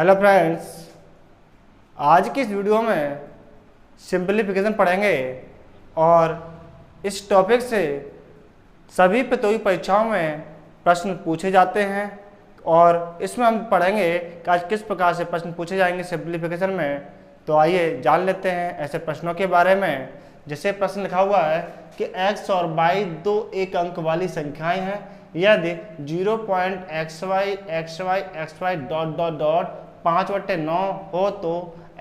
Hello friends, आज की इस वीडियो में सिंपलीफिकेशन पढ़ेंगे और इस टॉपिक से सभी प्रतियोगी परीक्षाओं में प्रश्न पूछे जाते हैं और इसमें हम पढ़ेंगे कि आज किस प्रकार से प्रश्न पूछे जाएंगे सिंपलीफिकेशन में। तो आइए जान लेते हैं ऐसे प्रश्नों के बारे में। जैसे प्रश्न लिखा हुआ है कि x और y दो एक अंक वाली संख्याएं हैं, यदि 0.xy डॉट डॉट डॉट 5/9 हो तो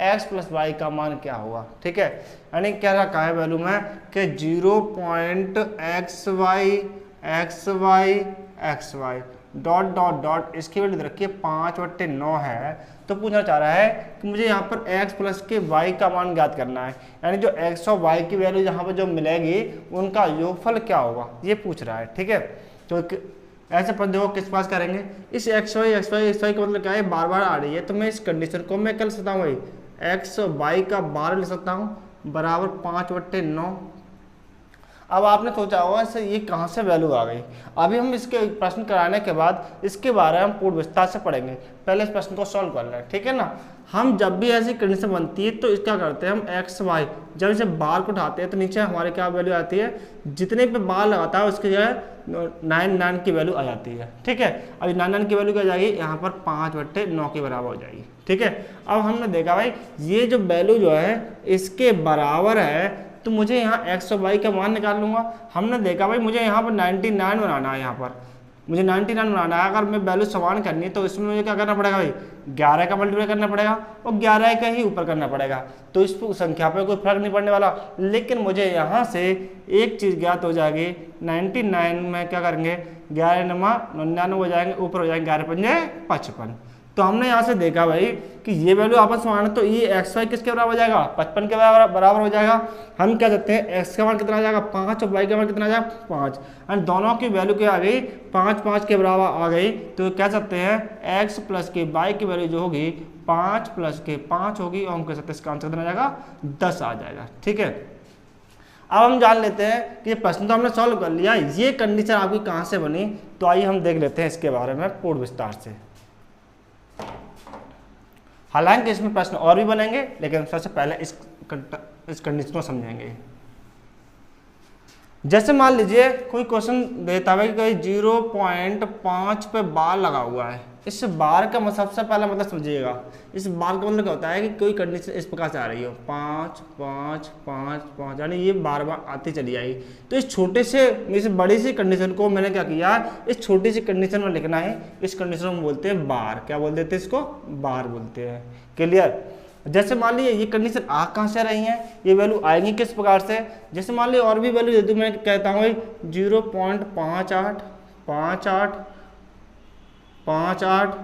x प्लस वाई का मान क्या होगा। ठीक है, यानी क्या रखा है वैल्यू में कि 0.xy डॉट डॉट डॉट इसकी वैल्यू रखिए 5/9 है। तो पूछना चाह रहा है कि मुझे यहाँ पर x प्लस के y का मान ज्ञात करना है, यानी जो x और y की वैल्यू यहाँ पर जो मिलेगी उनका योगफल क्या होगा, ये पूछ रहा है। ठीक है, तो ऐसे पर देखो किस पास करेंगे, इस xy का मतलब क्या है, बार बार आ रही है, तो मैं इस कंडीशन को मैं कर सकता हूँ भाई x और y का 12 लिख सकता हूँ बराबर 5/9। अब आपने सोचा होगा इससे ये कहाँ से वैल्यू आ गई। अभी हम इसके प्रश्न कराने के बाद इसके बारे में हम पूर्ण विस्तार से पढ़ेंगे। पहले इस प्रश्न को सॉल्व कर लें, ठीक है ना। हम जब भी ऐसी कंडीशन बनती है तो इसका करते हैं हम एक्स वाई, जब इसे बार को उठाते हैं तो नीचे हमारे क्या वैल्यू आती है, जितने पे बार लगाता है उसकी जगह 9 की वैल्यू आ जाती है। ठीक है, अब 9 की वैल्यू क्या जाएगी, यहाँ पर 5/9 के बराबर हो जाएगी। ठीक है, अब हमने देखा भाई ये जो वैल्यू जो है इसके बराबर है, तो मुझे यहाँ x और y का मान निकाल लूंगा। हमने देखा भाई मुझे यहाँ पर 99 बनाना है, यहाँ पर मुझे 99 बनाना है। अगर मैं वैल्यू समान करनी है तो इसमें मुझे क्या करना पड़ेगा भाई, 11 का मल्टीप्लाई करना पड़ेगा और 11 का ही ऊपर करना पड़ेगा। तो इस संख्या पे कोई फर्क नहीं पड़ने वाला, लेकिन मुझे यहाँ से एक चीज़ ज्ञात हो जाएगी। 99 में क्या करेंगे, 11×99 हो जाएंगे, ऊपर हो जाएंगे 11×5 = 55। तो हमने यहाँ से देखा भाई कि ये वैल्यू आपस में आना, तो ये एक्स वाई किसके बराबर हो जाएगा, 55 के बराबर हो जाएगा। हम क्या कहते हैं, एक्स का मान कितना आ जाएगा 5 और वाई का मान कितना आ जाएगा 5, एंड दोनों की वैल्यू क्या आ गई 5 के बराबर आ गई। तो कह सकते हैं एक्स प्लस के वाई की वैल्यू जो होगी 5 + के 5 होगी, और हम कह सकते हैं इसका आंसर कितना आ जाएगा 10 आ जाएगा। ठीक है, अब हम जान लेते हैं कि ये प्रश्न तो हमने सॉल्व कर लिया, ये कंडीशन आपकी कहाँ से बनी। तो आइए हम देख लेते हैं इसके बारे में पूर्ण विस्तार से। हालांकि इसमें प्रश्न और भी बनेंगे, लेकिन सबसे पहले इस कंडीशन को समझेंगे। जैसे मान लीजिए कोई क्वेश्चन देता है कि 0.5 पे बार लगा हुआ है। इस बार का सबसे पहला मतलब समझिएगा, इस बार का मतलब क्या होता है कि कोई कंडीशन इस प्रकार से आ रही हो 5 5 5 5, यानी ये बार बार आती चली आई। तो इस छोटे से इस बड़ी सी कंडीशन को मैंने क्या किया, इस छोटी सी कंडीशन में लिखना है। इस कंडीशन को बोलते हैं बार, क्या बोल देते हैं इसको, बार बोलते हैं। क्लियर। जैसे मान लीजिए ये कंडीशन आ कहाँ से रही है, ये वैल्यू आएंगी किस प्रकार से। जैसे मान लीजिए और भी वैल्यू दे दूँ, मैं कहता हूँ 0.58 58 58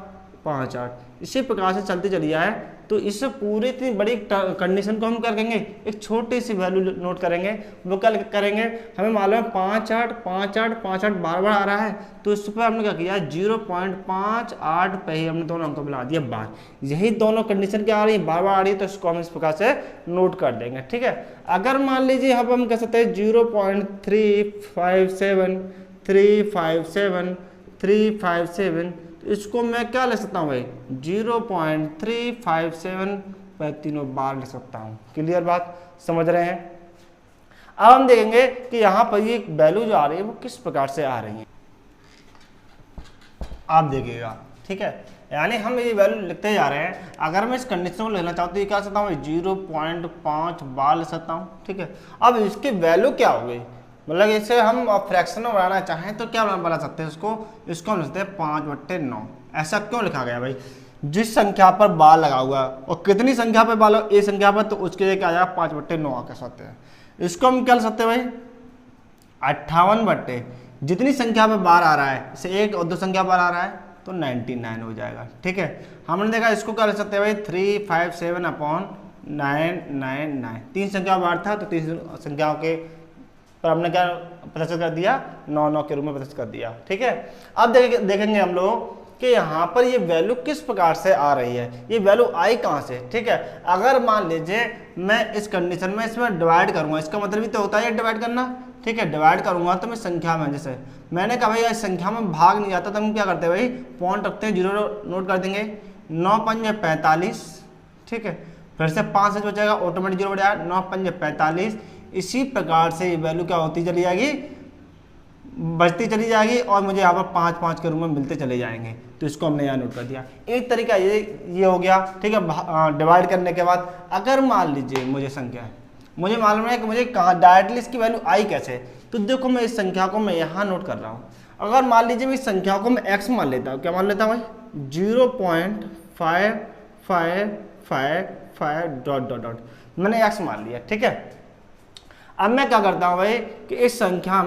58, इसी प्रकार से चलती चली जाए। तो इस पूरी इतनी बड़ी कंडीशन को हम क्या करेंगे, एक छोटी सी वैल्यू नोट करेंगे। वो क्या करेंगे, हमें मालूम है 58 58 58 बार बार आ रहा है, तो इस पर हमने क्या किया 0.58 पे ही हमने दोनों अंकों मिला दिया बार। यही दोनों कंडीशन क्या आ रही है, बार बार आ रही है, तो इसको हम इस प्रकार से नोट कर देंगे। ठीक है, अगर मान लीजिए अब हम कह सकते हैं 0.357 357 357, तो इसको मैं क्या ले सकता हूँ भाई 0.357 मैं तीनों बार ले सकता हूँ। क्लियर बात, समझ रहे हैं। अब हम देखेंगे कि यहाँ पर ये वैल्यू जो आ रही है वो किस प्रकार से आ रही है, आप देखिएगा। ठीक है, यानी हम ये वैल्यू लिखते जा रहे हैं। अगर मैं इस कंडीशन को लेना चाहूँ तो ये क्या सकता हूँ 0.5 बार ले सकता हूँ। ठीक है, अब इसकी वैल्यू क्या हो गई, मतलब इसे हम फ्रैक्शन में बनाना चाहें तो क्या बना सकते हैं, इसको हम लिखते हैं 5/9। ऐसा क्यों लिखा गया भाई, जिस संख्या पर बार लगा हुआ है और कितनी संख्या पर बार, ए संख्या पर, तो उसके लिए क्या जाएगा 5/9 कह सकते हैं। इसको हम क्या लिख सकते हैं भाई 58 जितनी संख्या पर बार आ रहा है, इसे 1 और 2 संख्या पर आ रहा है तो 99 हो जाएगा। ठीक है, हमने देखा इसको क्या लिख सकते हैं भाई 357/999। 3 संख्या बार था तो 3 संख्याओं के पर हमने क्या प्रदर्शित कर दिया, 9 के रूप में प्रदर्शित कर दिया। ठीक है, अब देखेंगे हम लोग कि यहाँ पर ये वैल्यू किस प्रकार से आ रही है, ये वैल्यू आई कहाँ से। ठीक है, अगर मान लीजिए मैं इस कंडीशन में इसमें डिवाइड करूँगा, इसका मतलब भी तो होता है डिवाइड करना। ठीक है, डिवाइड करूँगा तो मैं संख्या में, जैसे मैंने कहा भाई संख्या में भाग नहीं जाता तो हम क्या करते हैं भाई पॉइंट रखते हैं, 0 नोट कर देंगे। 9 पंजे 45, ठीक है, फिर से 5 से बचेगा, ऑटोमेटिक 0 बढ़ जाएगा, 9 पंजे 45। इसी प्रकार से ये वैल्यू क्या होती चली जाएगी, बचती चली जाएगी और मुझे यहाँ पर 5 5 के रूप में मिलते चले जाएंगे। तो इसको हमने यहाँ नोट कर दिया। एक तरीका ये हो गया, ठीक है, डिवाइड करने के बाद अगर मान लीजिए मुझे संख्या है, मुझे मालूम है कि मुझे कहाँ डायरेक्टली इसकी वैल्यू आई कैसे, तो देखो मैं इस संख्या को मैं यहाँ नोट कर रहा हूँ। अगर मान लीजिए मैं इस संख्या को मैं x मान लेता हूँ, क्या मान लेता हूँ भाई, 0.5555 डॉट डॉट डॉट मैंने x मान लिया, ठीक है। अब मैं क्या करता हूँ भाई कि इस संख्या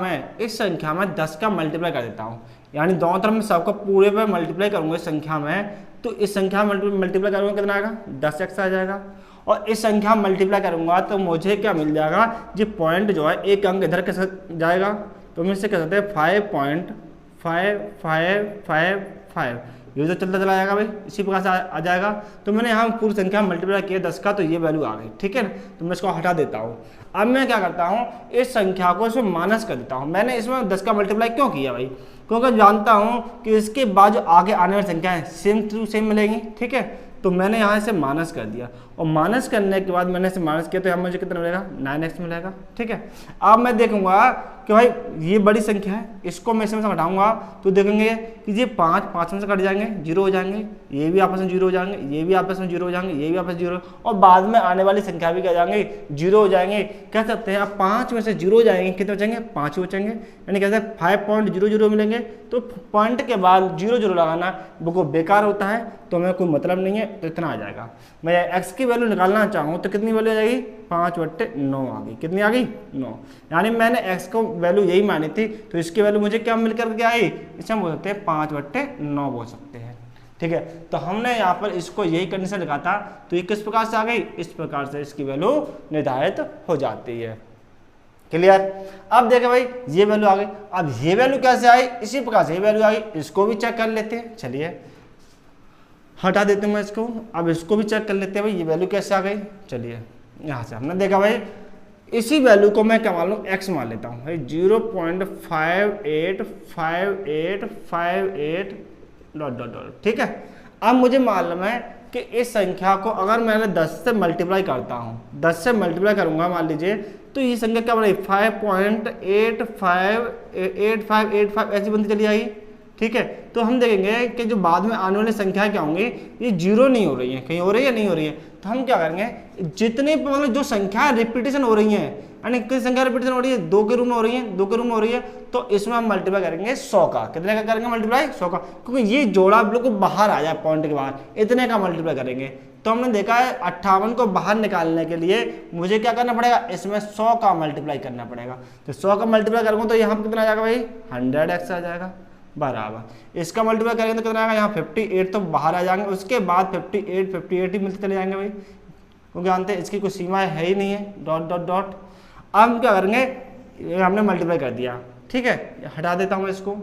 में 10 का मल्टीप्लाई कर देता हूँ, यानी दोनों तरफ मैं सबको पूरे पे मल्टीप्लाई करूँगा इस संख्या में, तो इस संख्या में मल्टीप्लाई करूँगा कितना आएगा, 10x आ जाएगा। और इस संख्या मल्टीप्लाई करूँगा तो मुझे क्या मिल जाएगा, ये पॉइंट जो है एक अंक इधर कैसे जाएगा, तो हम इससे कह सकते हैं 5.5555, ये तो चलता चला जाएगा भाई, इसी प्रकार से आ जाएगा। तो मैंने यहाँ पूरी संख्या मल्टीप्लाई किया 10 का, तो ये वैल्यू आ गई, ठीक है। तो मैं इसको हटा देता हूँ। अब मैं क्या करता हूँ, इस संख्या को इसमें माइनस कर देता हूँ। मैंने इसमें 10 का मल्टीप्लाई क्यों किया भाई, क्योंकि जानता हूँ कि इसके बाद जो आगे आने वाली संख्या है सेम टू सेम मिलेगी, ठीक है। तो मैंने यहाँ से माइनस कर दिया, और माइनस करने के बाद मैंने इसे माइनस किया तो यहाँ मुझे कितना मिलेगा, 9x मिलेगा, ठीक है। अब मैं देखूंगा कि भाई ये बड़ी संख्या है, इसको मैं इसमें से घटाऊंगा तो देखेंगे कि ये 5 में से कट जाएंगे, 0 हो जाएंगे, ये भी आपस में 0 हो जाएंगे, ये भी आपस में 0 हो जाएंगे, ये भी आपस में 0, और बाद में आने वाली संख्या भी क्या जाएंगे, 0 हो जाएंगे। कह सकते हैं अब 5 में से 0 हो जाएंगे, कितने बचेंगे, 5 ही बचेंगे, यानी कहते हैं 5.00 मिलेंगे। तो पॉइंट के बाद 0 लगाना वो बेकार होता है, तो हमें कोई मतलब नहीं है, तो इतना आ जाएगा। मैं x की वैल्यू निकालना चाहूँ तो कितनी वैल्यू आ जाएगी, 5/9 आ गई, कितनी आ गई, 9। यानी मैंने x को वैल्यू यही मानी थी, तो इसकी वैल्यू मुझे क्या मिलकर के आई, इसे हम बोल सकते हैं 5/9 बोल सकते हैं, ठीक है। तो हमने यहाँ पर इसको यही कंडीशन लिखा था, तो ये किस प्रकार से आ गई, इस प्रकार से इसकी वैल्यू निर्धारित हो जाती है। क्लियर। अब देखें भाई ये वैल्यू आ गई, अब ये वैल्यू कैसे आई, इसी प्रकार से ये वैल्यू आ गई, इसको भी चेक कर लेते हैं। चलिए हटा देते हैं मैं इसको, अब इसको भी चेक कर लेते हैं भाई ये वैल्यू कैसे आ गई। चलिए यहाँ से हमने देखा भाई इसी वैल्यू को मैं क्या मान लूँ, x मान लेता हूँ भाई, 0.585858 डॉट डॉट डॉट, ठीक है। अब मुझे मालूम है कि इस संख्या को अगर मैंने 10 से मल्टीप्लाई करता हूँ, 10 से मल्टीप्लाई करूँगा मान लीजिए, तो ये संख्या क्या बनेगी, 5.8585 ऐसी बनती चली जाएगी, ठीक है। तो हम देखेंगे कि जो बाद में आने वाली संख्या क्या होंगी, ये 0 नहीं हो रही है, कहीं हो रही है, नहीं हो रही है, तो हम क्या करेंगे, जितने मतलब जो संख्या रिपीटेशन हो रही है, यानी कितनी संख्या रिपीटेशन हो रही है, 2 के रूप में हो रही है, 2 के रूप में हो रही है, तो इसमें हम मल्टीप्लाई करेंगे 100 का। कितने का करेंगे मल्टीप्लाई, 100 का, क्योंकि ये जोड़ा बिल्कुल बाहर आ जाए पॉइंट के बाहर, इतने का मल्टीप्लाई करेंगे। तो हमने देखा है 58 को बाहर निकालने के लिए मुझे क्या करना पड़ेगा, इसमें 100 का मल्टीप्लाई करना पड़ेगा। तो 100 का मल्टीप्लाई करूँगा तो यहाँ पर कितना आ जाएगा भाई, 100x आ जाएगा बराबर। इसका मल्टीप्लाई करेंगे तो कितना आएगा, यहाँ 58 तो बाहर आ जाएंगे, उसके बाद 58 ही मिलते चले जाएंगे भाई, क्योंकि जानते हैं इसकी कोई सीमा है ही नहीं है, डॉट डॉट डॉट। अब हम क्या करेंगे, ये हमने मल्टीप्लाई कर दिया, ठीक है, हटा देता हूँ इसको।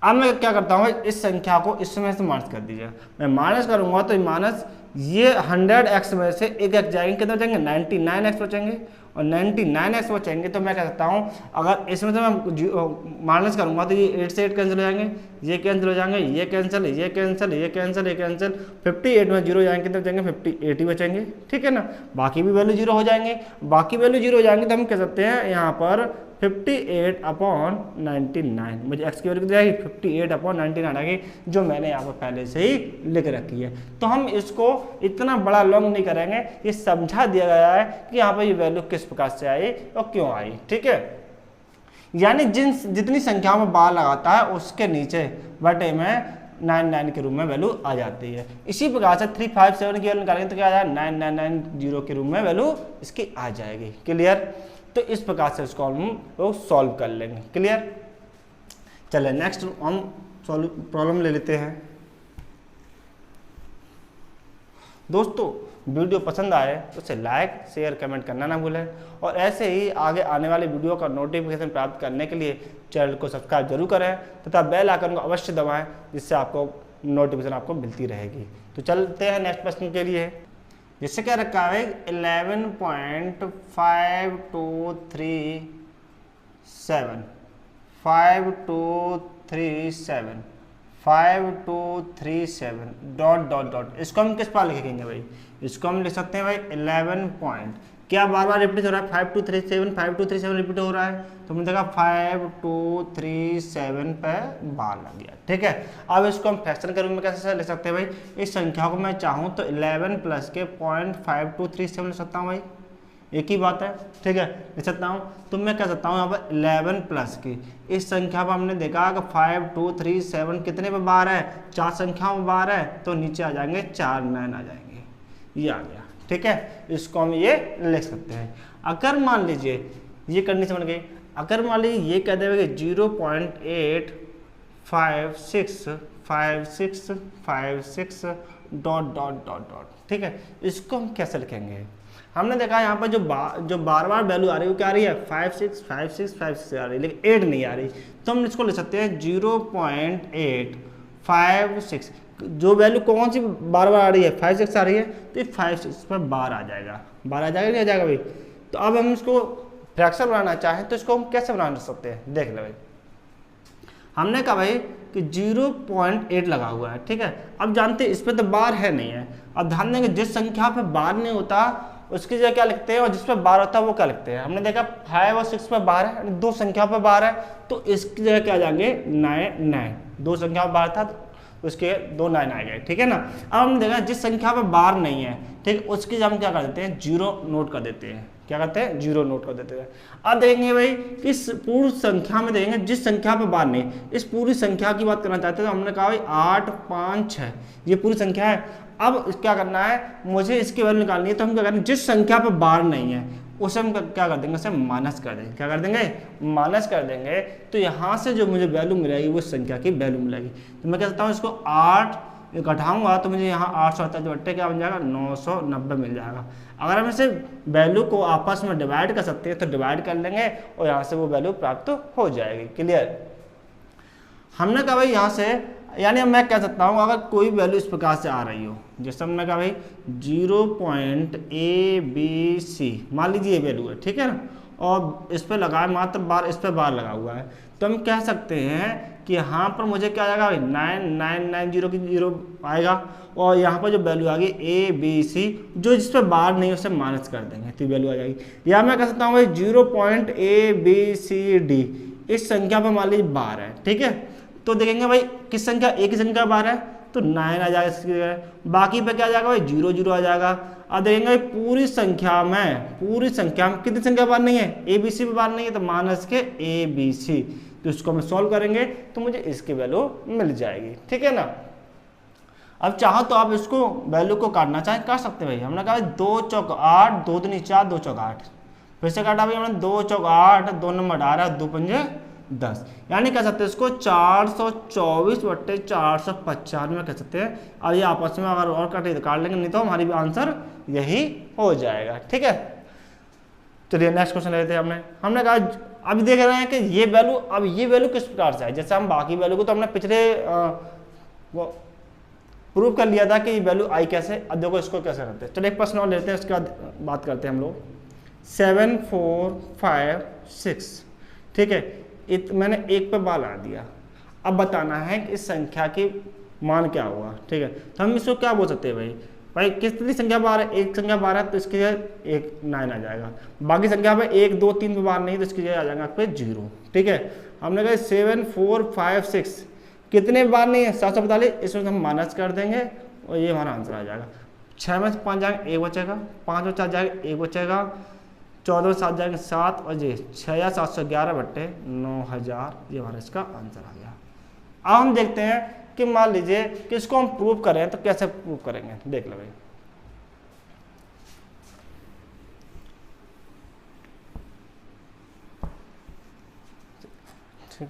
अब मैं क्या करता हूँ, इस संख्या को इसमें से माइनस कर दीजिए। मैं माइनस करूँगा तो माइनस ये 100x में से एक x जाएंगे, कितना बचेंगे, 99x बचेंगे, और 99x बचेंगे। तो मैं कह सकता हूँ अगर इसमें से मैं माइनस करूँगा तो ये 8 से 8 कैंसिल हो जाएंगे, ये कैंसिल हो जाएंगे, ये कैंसिल, ये कैंसिल, ये कैंसिल, ये कैंसिल, 58 में 0 जाएंगे, कितने बचेंगे, 58 ही बचेंगे, ठीक है ना। बाकी भी वैल्यू 0 हो जाएंगे, बाकी वैल्यू 0 हो जाएंगे, तो हम कह सकते हैं यहाँ पर 58/99, मुझे x की वैल्यू कितनी आएगी, 58/99 आएगी, जो मैंने यहाँ पर पहले से ही लिख रखी है। तो हम इसको इतना बड़ा लॉन्ग नहीं करेंगे, ये समझा दिया गया है कि यहाँ पर ये वैल्यू किस प्रकार से आई और क्यों आई, ठीक है। यानी जितनी संख्या में बार लगाता है उसके नीचे बटे में 99 के रूप में वैल्यू आ जाती है। इसी प्रकार से 357 की वैल्यू निकालेंगे तो क्या आ जाएगा, 9990 के रूप में वैल्यू इसकी आ जाएगी। क्लियर। तो इस प्रकार से इसको हम लोग सॉल्व कर लेंगे। क्लियर। चलिए नेक्स्ट हम प्रॉब्लम ले लेते हैं। दोस्तों वीडियो पसंद आए तो उसे लाइक शेयर कमेंट करना ना भूलें, और ऐसे ही आगे आने वाले वीडियो का नोटिफिकेशन प्राप्त करने के लिए चैनल को सब्सक्राइब जरूर करें तथा बेल आइकन को अवश्य दबाएं, जिससे आपको नोटिफिकेशन आपको मिलती रहेगी। तो चलते हैं नेक्स्ट प्रश्न के लिए, जिससे क्या रखा है 11.5237 5237 डॉट डॉट डॉट, इसको हम किस पर लिखेंगे भाई, इसको हम लिख सकते हैं भाई 11 पॉइंट, क्या बार बार रिपीट हो रहा है 5237 रिपीट हो रहा है, तो हमने देखा 5237 पे बार लग गया। ठीक है, अब इसको हम फ्रैक्शन के रूप में कैसे लिख सकते हैं भाई, इस संख्या को मैं चाहूँ तो 11 प्लस के 0.5237 लिख सकता हूँ भाई, एक ही बात है। ठीक है, लिख सकता हूँ, तो मैं कह सकता हूँ यहाँ पर 11 प्लस की इस संख्या पर हमने देखा कि 5237 कितने पे बार है, 4 संख्याओं में बार है, तो नीचे आ जाएंगे 4 9 आ जाएंगे, ये आ गया। ठीक है, इसको हम ये लिख सकते हैं। अगर मान लीजिए ये कंडीशन बन गई, अगर मान लीजिए ये कह देंगे 0.8565656 डॉट डॉट डॉट डॉट। ठीक है, इसको हम कैसे लिखेंगे, हमने देखा यहाँ पर जो बार बार वैल्यू आ रही है वो क्या आ रही है 565656 आ रही है, लेकिन 8 नहीं आ रही, तो हम इसको लिख सकते हैं 0.856, जो वैल्यू कौन सी बार बार आ रही है 56 आ रही है, तो ये 56 पर बार आ जाएगा, बार आ जाएगा नहीं आ जाएगा भाई। तो अब हम इसको फ्रैक्शन बनाना चाहें तो इसको हम कैसे बना सकते हैं, देख ले भाई, हमने कहा भाई कि 0.8 लगा हुआ है। ठीक है, अब जानते हैं इस पर तो बार है नहीं है, अब ध्यान देंगे जिस संख्या पे बार नहीं होता उसकी जगह क्या लिखते हैं, और जिस पर बार होता है वो क्या लिखते हैं। हमने देखा 5 और 6 पर बार है, 2 संख्या पर बार है, तो इसकी जगह क्या जाएंगे 9, 2 संख्या पर बार था तो उसके 2 9 आ गए। ठीक है ना, अब हमने देखा जिस संख्या पर बार नहीं है, ठीक, उसकी जगह हम क्या कर देते हैं 0 नोट कर देते हैं, क्या करते हैं 0 नोट कर देते हैं। अब देखेंगे भाई कि इस पूरी संख्या में देखेंगे जिस संख्या पर बार नहीं, इस पूरी संख्या की बात करना चाहते हैं, तो हमने कहा भाई 8 5 6 ये पूरी संख्या है। अब क्या करना है, मुझे इसकी वैल्यू निकालनी है, तो हम क्या करेंगे जिस संख्या पर बार नहीं है उसे हम क्या कर देंगे, उसे माइनस कर देंगे, क्या कर देंगे माइनस कर देंगे, तो यहाँ से जो मुझे वैल्यू मिलेगी वो संख्या की वैल्यू मिलेगी। तो मैं कह सकता हूँ इसको 8 घटाऊंगा तो मुझे यहाँ 848 क्या बन जाएगा 990 मिल जाएगा। अगर हम इसे वैल्यू को आपस में डिवाइड कर सकते हैं तो डिवाइड कर लेंगे और यहाँ से वो वैल्यू प्राप्त हो जाएगी। क्लियर, हमने कहा भाई यहाँ से, यानी मैं कह सकता हूँ अगर कोई वैल्यू इस प्रकार से आ रही हो, जैसे हमने कहा भाई 0.ABC मान लीजिए ये वैल्यू है, ठीक है ना, और इस पर लगा है मात्र बार, इस पर बार लगा हुआ है, तो हम कह सकते हैं कि यहाँ पर मुझे क्या आएगा भाई 9990 की 0 आएगा, और यहाँ पर जो वैल्यू आ गई ABC जो जिस पर बार नहीं उसे माइनस कर देंगे तो वैल्यू आ जाएगी। या मैं कह सकता हूँ भाई 0.ABCD इस संख्या पर मान लीजिए बार है, ठीक है, तो देखेंगे भाई किस संख्या, एक ही संख्या बार है तो 9 आ जाएगा इसकी जगह, बाकी पे क्या आ जाएगा भाई 0 0 आ जाएगा। अब देखेंगे भाई पूरी संख्या में कितनी संख्या बार नहीं है, ABC पे बार नहीं है, तो माइनस के ABC, तो इसको हम सॉल्व करेंगे तो मुझे इसकी वैल्यू मिल जाएगी। ठीक है ना, अब चाहो तो आप इसको वैल्यू को काटना चाहें काट सकते भाई। हमने कहा 2 चौक 8 2 दूनी 4 2 चौक 8, फिर से काटा भाई हमने 2 चौक 8 2 नंबर 18 2 पंजे 10, यानी कह सकते हैं इसको 424/495 में कह सकते हैं। और ये आपस में अगर और काटे तो काट लेंगे, नहीं तो हमारी आंसर यही हो जाएगा। ठीक है, चलिए नेक्स्ट क्वेश्चन लेते हैं। हमने कहा अभी देख रहे हैं कि ये वैल्यू, अब ये वैल्यू किस प्रकार से है, जैसे हम बाकी वैल्यू को तो हमने पिछले वो प्रूव कर लिया था कि ये वैल्यू आई कैसे, अब देखो इसको कैसे करते हैं। चलिए एक प्रश्न और लेते हैं, उसके बाद बात करते हैं हम लोग। 7 4 5 6, ठीक है, मैंने एक पे बार ला दिया, अब बताना है कि इस संख्या की मान क्या हुआ। ठीक है, तो हम इसको क्या बोल सकते हैं भाई कितनी संख्या बार है, एक संख्या बार है तो इसकी जगह 1 9 आ जाएगा, बाकी संख्या पे 1 2 3 पे बार नहीं तो इसकी जगह आ जाएगा पे 0। ठीक है, हमने कहा 7 4 5 6 कितने बार नहीं है 742, इसमें हम माइनस कर देंगे और ये हमारा आंसर आ जाएगा। 6 में से 5 जाएगा 1 बचेगा, 5 में 4 जाएगा 1 बचेगा, 14 में 7 जाएंगे 7 और ये 6,711/9000, ये हमारा इसका आंसर आ गया। अब हम देखते हैं कि मान लीजिए कि इसको हम प्रूव करें तो कैसे प्रूव करेंगे, देख लो भाई। ठीक है,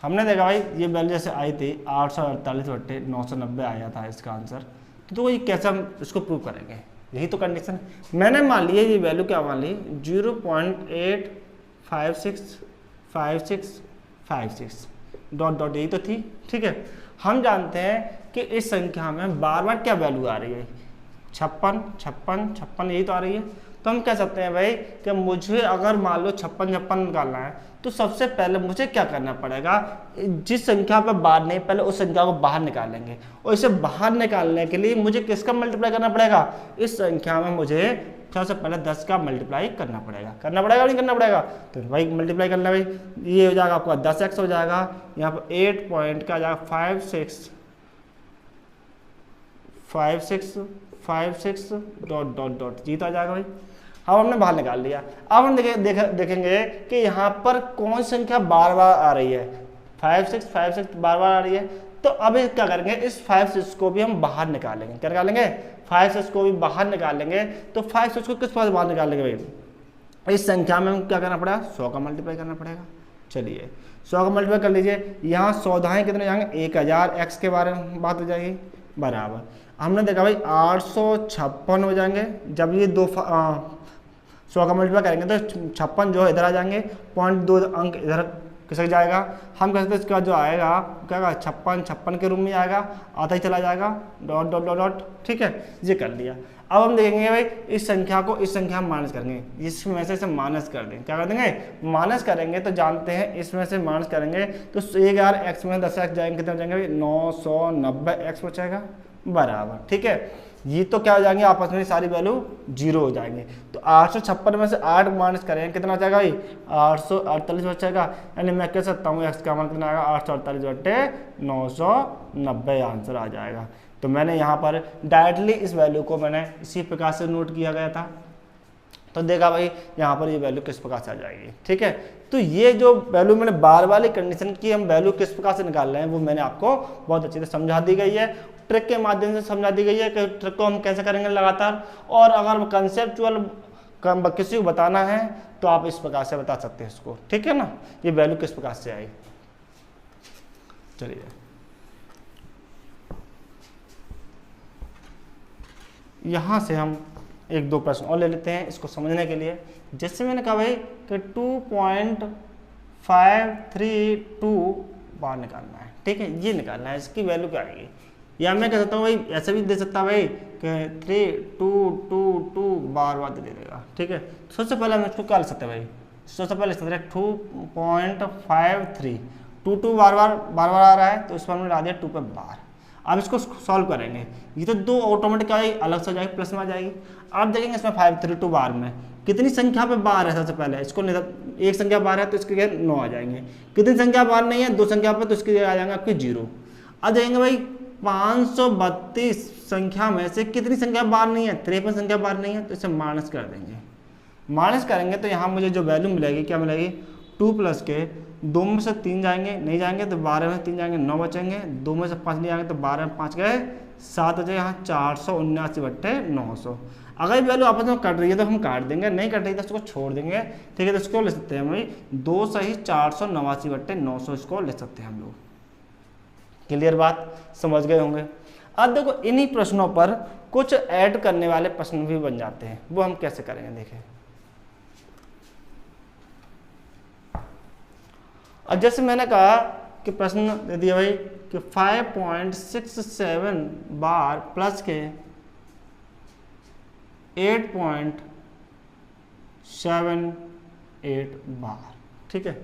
हमने देखा भाई ये वैल्यू जैसे आई थी 848/990 आया था इसका आंसर, तो ये कैसे हम इसको प्रूव करेंगे, यही तो कंडीशन। मैंने मान लिया ये वैल्यू क्या मान ली 0.8565656 डॉट डॉट, यही तो थी। ठीक है, हम जानते हैं कि इस संख्या में बार बार क्या वैल्यू आ रही है 56 56 56, यही तो आ रही है। तो हम कह सकते हैं भाई कि मुझे अगर मान लो 56 निकालना है तो सबसे पहले मुझे क्या करना पड़ेगा, जिस संख्या पर बार नहीं पहले उस संख्या को बाहर निकालेंगे, और इसे बाहर निकालने के लिए मुझे किसका मल्टीप्लाई करना पड़ेगा, इस संख्या में मुझे सबसे पहले 10 का मल्टीप्लाई करना पड़ेगा नहीं करना पड़ेगा, तो भाई मल्टीप्लाई करना भाई, ये हो जाएगा आपका 10x हो जाएगा, यहाँ पर 8 पॉइंट का जाएगा 56 डॉट जीत आ जाएगा भाई। अब हमने बाहर निकाल लिया। अब हम देखेंगे कि यहाँ पर कौन संख्या बार बार आ रही है, 56 बार बार आ रही है, तो अब क्या करेंगे, इस 56 को भी हम बाहर निकालेंगे। क्या निकालेंगे, 56 को भी बाहर निकालेंगे। तो 56 को किस पास बाहर निकालेंगे भाई, इस संख्या में हम क्या करना पड़ेगा, 100 का मल्टीप्लाई करना पड़ेगा। चलिए 100 का मल्टीप्लाई कर लीजिए, यहाँ 100 दाएं कितने जाएंगे, 1000, x के बारे में बात हो जाएगी बराबर, हमने देखा भाई 856 हो जाएंगे। जब ये 100 का मल्टीप्लाई करेंगे तो 56 जो है इधर आ जाएंगे, 0.2 अंक इधर किसक जाएगा, हम कहते हैं इसके बाद जो आएगा क्या 56 के रूप में आएगा, आता ही चला जाएगा डॉट डॉट डॉट डॉट। ठीक है, ये कर लिया। अब हम देखेंगे भाई इस संख्या को इस संख्या में माइनस करेंगे, इसमें से माइनस कर देंगे। क्या कर देंगे, माइनस करेंगे, तो जानते हैं इसमें से माइनस करेंगे तो 1000 में 10x जाएंगे, कितने हो जाएंगे 990x बचेगा बराबर। ठीक है, ये तो क्या हो जाएंगे, आपस में सारी वैल्यू 0 हो जाएंगे। तो 856 में से 8 माइनस करेंगे, कितना आ जाएगा भाई 848 बचेगा। यानी मैं कह सकता हूँ x का मान कितना आएगा, 848/990 आंसर आ जाएगा। तो मैंने यहाँ पर डायरेक्टली इस वैल्यू को मैंने इसी प्रकार से नोट किया गया था, तो देखा भाई यहाँ पर ये वैल्यू किस प्रकार से आ जाएगी। ठीक है, तो ये जो वैल्यू मैंने बार वाली कंडीशन की हम वैल्यू किस प्रकार से निकाल रहे हैं वो मैंने आपको बहुत अच्छी से समझा दी गई है, ट्रिक के माध्यम से समझा दी गई है कि ट्रिक को हम कैसे करेंगे लगातार। और अगर कंसेप्चुअल किसी को बताना है तो आप इस प्रकार से बता सकते हैं इसको। ठीक है ना, ये वैल्यू किस प्रकार से आई। चलिए यहाँ से हम 1-2 प्रश्न और ले लेते हैं इसको समझने के लिए। जैसे मैंने कहा भाई कि 2.532 बार निकालना है। ठीक है, ये निकालना है, इसकी वैल्यू क्या आएगी, या मैं कह सकता हूँ भाई ऐसे भी दे सकता भाई कि 3222 बार बार दे देगा। ठीक है, सबसे पहले हम इसको क्या ले सकते हैं भाई, सबसे पहले ले सकते हैं 2.53, 2 बार बार आ रहा है तो इस पर हमने ला दिया 2 पे बार। अब इसको सॉल्व करेंगे, ये तो 2 ऑटोमेटिक अलग से जाएगी, प्लस में आ जाएगी। अब देखेंगे इसमें 532 बार में कितनी संख्या पे बार है, सबसे पहले इसको एक संख्या बार है तो इसके 9 आ जाएंगे, कितनी संख्या बार नहीं है 2 संख्या पे तो इसके आ जाएंगे आपके 0। अब देखेंगे भाई 532 संख्या में से कितनी संख्या बार नहीं है, 53 संख्या बार नहीं है, तो इसे माइनस कर देंगे। माइनस करेंगे तो यहाँ मुझे जो वैल्यू मिलेगी क्या मिलेगी, 2 प्लस के 2 में से 3 जाएंगे, नहीं जाएंगे तो 12 में 3 जाएंगे 9 बचेंगे, 2 में से 5 नहीं जाएंगे तो 12 में 5 गए 7 हो जाए, यहाँ 479/900। अगर वैल्यू आपस में कट रही है तो हम काट देंगे, नहीं कट रही तो इसको छोड़ देंगे। ठीक है, तो इसको ले सकते हैं हम भाई 2 सही 489/900 इसको ले सकते हैं हम लोग। क्लियर बात, समझ गए होंगे। अब देखो इन्हीं प्रश्नों पर कुछ ऐड करने वाले प्रश्न भी बन जाते हैं, वो हम कैसे करेंगे देखें। अब जैसे मैंने कहा कि प्रश्न दे दिया भाई कि 5.67 बार प्लस के 8.78 बार। ठीक है,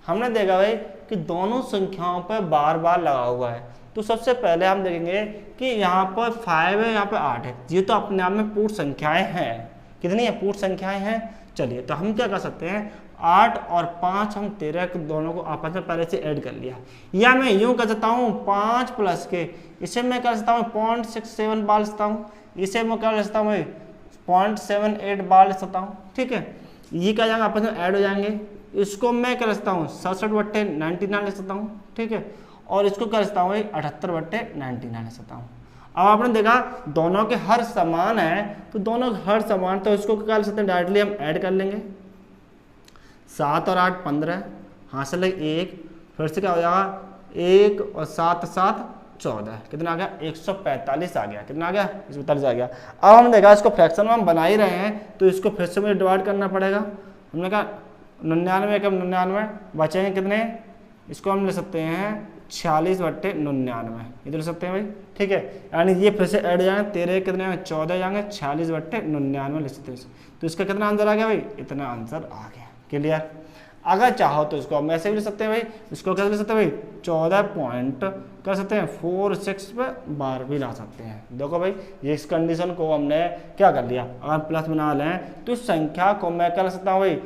हमने देखा भाई कि दोनों संख्याओं पर बार बार लगा हुआ है, तो सबसे पहले हम देखेंगे कि यहाँ पर 5 है, यहाँ पर 8 है, ये तो अपने आप में पूर्ण संख्याएं हैं। कितनी है, पूर्ण संख्याएं हैं। चलिए तो हम क्या कर सकते हैं, 8 और 5 हम 13 के दोनों को आपस में पहले से ऐड कर लिया, या मैं यूं कर सकता हूँ 5 प्लस के इसे मैं कर सकता हूँ 0.67 बार ले सकता हूँ, इसे मैं क्या ले सकता हूँ 0.78 बार ले सकता हूँ। ठीक है, ये क्या जाएगा आपस में ऐड हो जाएंगे। इसको मैं कर सकता हूँ 67/99 ले सकता हूँ। ठीक है, और इसको कर सकता हूँ 78/99 ले सकता हूँ। अब आपने देखा दोनों के हर समान है, तो दोनों हर समान, तो इसको क्या कर सकते हैं डायरेक्टली हम ऐड कर लेंगे। 7 और 8 15, हासिल है 1, फिर से क्या हो जाएगा 1 और 7 7 14, कितना आ गया 145 आ गया, कितना आ गया 145 आ गया। अब हम देखा इसको फ्रैक्शन में हम बना ही रहे हैं तो इसको फिर से मुझे डिवाइड करना पड़ेगा। हमने कहा 99 कम 99 बचेंगे कितने, इसको हम ले सकते हैं 46/99, ये तो लिख सकते हैं भाई, ठीक है। यानी ये फिर से ऐड जाएंगे, 13 कितने आएंगे 14 जाएंगे, 46/99 लिख सकते हैं। तो इसका कितना आंसर आ गया भाई, इतना आंसर आ गया। क्लियर। अगर चाहो तो इसको हम ऐसे भी लिख सकते हैं भाई, इसको कैसे लिख सकते हैं भाई, 14 पॉइंट कर सकते हैं 46 पे बार भी ला सकते हैं। देखो भाई ये इस कंडीशन को हमने क्या कर लिया, अगर प्लस बना लें तो इस संख्या को मैं क्या लिख सकता हूँ भाई,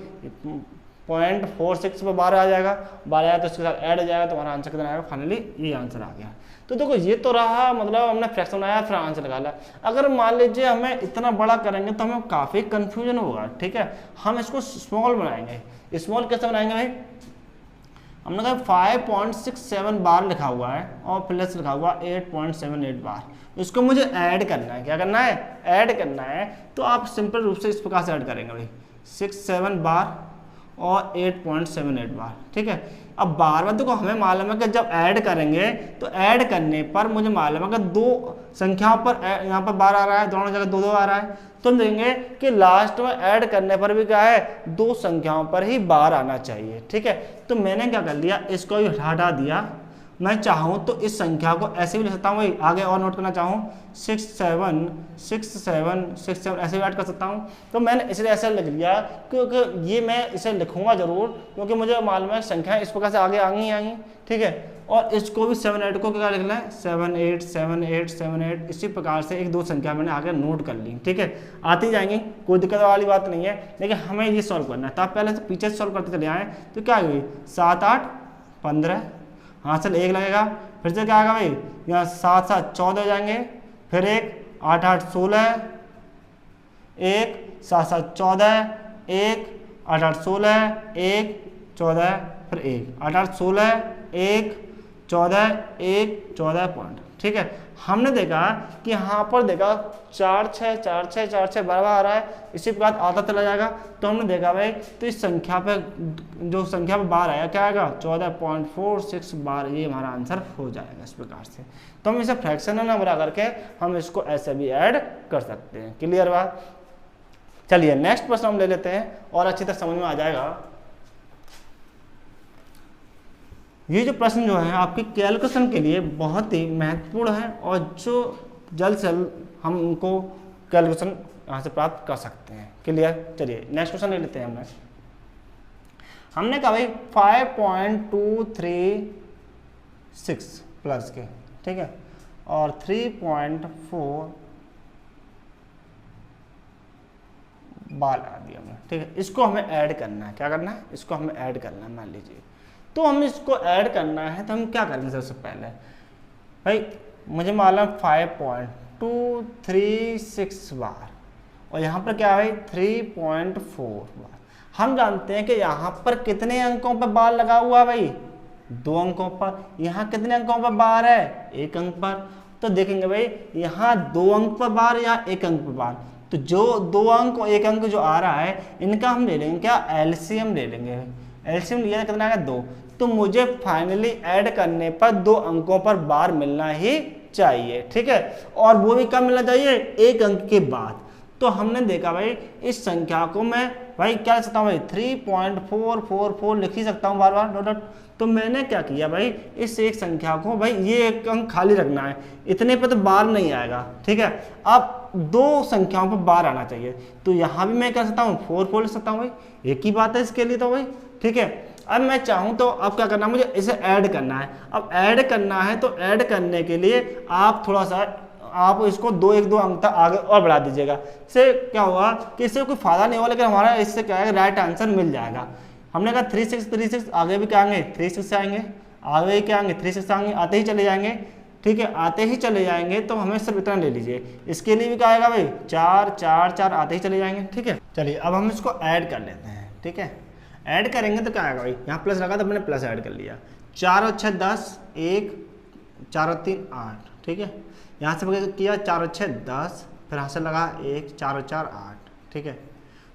0.46 पे 12 आ जाएगा, 12 आया तो इसके साथ ऐड हो जाएगा, तो हमारा आंसर कितना आएगा, फाइनली ये आंसर आ गया। तो देखो ये तो रहा, मतलब हमने फ्रैक्शन बनाया फिर आंसर निकाला। अगर मान लीजिए हमें इतना बड़ा करेंगे तो हमें काफ़ी कन्फ्यूजन होगा, ठीक है। हम इसको स्मॉल बनाएंगे। स्मॉल कैसे बनाएंगे भाई, हमने कहा 5.67 बार लिखा हुआ है और प्लस लिखा हुआ 8.78 बार, इसको मुझे ऐड करना है। क्या करना है, ऐड करना है। तो आप सिंपल रूप से इस प्रकार से ऐड करेंगे भाई, 67 बार और 8.78 बार, ठीक है। अब बार बार देखो हमें मालूम है कि जब ऐड करेंगे तो ऐड करने पर मुझे मालूम है कि दो संख्याओं पर यहाँ पर बार आ रहा है, दोनों जगह 2-2 आ रहा है, तो हम देखेंगे कि लास्ट में ऐड करने पर भी क्या है, दो संख्याओं पर ही बार आना चाहिए, ठीक है। तो मैंने क्या कर लिया, इसको भी हटा दिया। मैं चाहूँ तो इस संख्या को ऐसे भी लिख सकता हूँ, आगे और नोट करना चाहूँ 676767 ऐसे भी ऐड कर सकता हूँ। तो मैंने इसलिए ऐसे लिख लिया क्योंकि ये मैं इसे लिखूंगा जरूर, क्योंकि मुझे मालूम है संख्या इस प्रकार से आगे आएंगी, ठीक है। और इसको भी 7-8 को क्या लिखना है, 787878, इसी प्रकार से 1-2 संख्या मैंने आगे नोट कर ली, ठीक है। आती जाएंगी, कोई दिक्कत वाली बात नहीं है, लेकिन हमें ये सॉल्व करना है। तो आप पहले से पीछे सॉल्व करते चले आए, तो क्या हुई 7 8 15, हाँ चल 1 लगेगा, फिर से क्या आएगा भाई, यहाँ 7 7 14 जाएंगे, फिर 1 8 8 16, 1 7 7 14, 1 8 8 16, 1 14, फिर 1 8 8 16, 1 14, 1 14 पॉइंट, ठीक है। हमने देखा कि यहाँ पर देखा 4 6 4 6 4 6 बराबर आ रहा है, इसी प्रकार आता चला जाएगा। तो हमने देखा भाई, तो इस संख्या पे जो संख्या पे बार आया क्या आएगा, 14.46 बार, ये हमारा आंसर हो जाएगा इस प्रकार से। तो हम इसे फ्रैक्शनल नंबर करके हम इसको ऐसे भी ऐड कर सकते हैं। क्लियर बात। चलिए नेक्स्ट प्रश्न हम ले लेते हैं और अच्छी तरह समझ में आ जाएगा। ये जो प्रश्न जो है आपकी कैलकुलेशन के लिए बहुत ही महत्वपूर्ण है और जो जल्द से जल्द हम उनको कैलकुलेशन यहाँ से प्राप्त कर सकते हैं। क्लियर। चलिए नेक्स्ट क्वेश्चन ले लेते हैं। हमने कहा भाई 5.236 प्लस के, ठीक है, और 3.4 बाल आ दिया हमने, ठीक है। इसको हमें ऐड करना है। क्या करना है, इसको हमें ऐड करना है। मान लीजिए तो हमें इसको ऐड करना है, तो हम क्या करेंगे सबसे पहले भाई, मुझे मालूम 5.236 बार और यहाँ पर क्या है 3.4 बार। हम जानते हैं कि यहाँ पर कितने अंकों पर बार लगा हुआ है भाई, 2 अंकों पर। यहाँ कितने अंकों पर बार है, 1 अंक पर। तो देखेंगे भाई यहाँ 2 अंक पर बार या 1 अंक पर बार, तो जो 2 अंक और 1 अंक जो आ रहा है इनका हम ले लेंगे क्या, एलसीएम ले लेंगे। एलसीएम लिया कितना आएगा 2। तो मुझे फाइनली ऐड करने पर 2 अंकों पर बार मिलना ही चाहिए, ठीक है। और वो भी कब मिलना चाहिए, 1 अंक के बाद। तो हमने देखा भाई इस संख्या को मैं भाई क्या लिख सकता हूँ भाई 3.444 लिख ही सकता हूँ बार बार डॉट डॉट। तो मैंने क्या किया भाई, इस एक संख्या को भाई ये 1 अंक खाली रखना है, इतने पे तो बार नहीं आएगा, ठीक है। अब 2 संख्याओं पर बार आना चाहिए, तो यहाँ भी मैं क्या सकता हूँ 4 लिख सकता हूँ भाई, एक ही बात है इसके लिए तो भाई, ठीक है। अब मैं चाहूँ तो अब क्या करना है, मुझे इसे ऐड करना है। अब ऐड करना है तो ऐड करने के लिए आप थोड़ा सा आप इसको 2 अंक तक आगे और बढ़ा दीजिएगा। इससे क्या होगा कि इससे कोई फायदा नहीं होगा, लेकिन हमारा इससे क्या है राइट आंसर मिल जाएगा। हमने कहा 36 आगे भी क्या आएंगे 36 से आएंगे, आगे क्या आएंगे 36 आएंगे, आते ही चले जाएंगे, ठीक है, आते ही चले जाएंगे। तो हमें सिर्फ इतना ले लीजिए। इसके लिए भी क्या आएगा भाई 4 4 4 आते ही चले जाएंगे, ठीक है। चलिए अब हम इसको ऐड कर लेते हैं, ठीक है। ऐड करेंगे तो क्या आएगा भाई, यहाँ प्लस लगा तो मैंने प्लस ऐड कर लिया, 4 और 6 10, 1 4 और 3 8, ठीक है। यहाँ से किया 4 और 6 10, फिर यहाँ से लगा 1 4 और 4 8, ठीक है।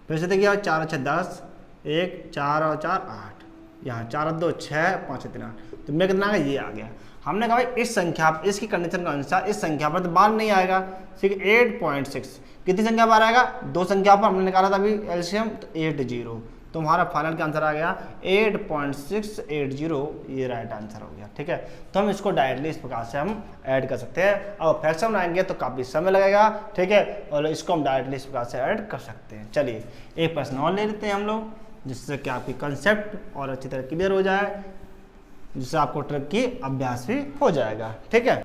फिर से किया 4 और 6 10, 1 4 और 4 8, यहाँ 4 और 2 6 5 और 3 8, तो मेरा कितना आ गया, ये आ गया। हमने कहा भाई इस संख्या इसकी कंडीशन के अनुसार इस संख्या पर तो बार नहीं आएगा, ठीक है। 8.6 कितनी संख्या पर आएगा, 2 संख्या पर हमने निकाला था अभी एलसीएम, तो 80, तो हमारा फाइनल का आंसर आ गया 8.680, ये राइट आंसर हो गया। ठीक है, तो हम इसको डायरेक्टली इस प्रकार से हम ऐड कर सकते हैं। अब फ्रैक्शन बनाएंगे तो काफ़ी समय लगेगा। ठीक है, और इसको हम डायरेक्टली इस प्रकार से ऐड कर सकते हैं। चलिए एक प्रश्न और ले लेते हैं हम लोग, जिससे कि आपकी कंसेप्ट और अच्छी तरह क्लियर हो जाए, जिससे आपको ट्रिक की अभ्यास भी हो जाएगा। ठीक है,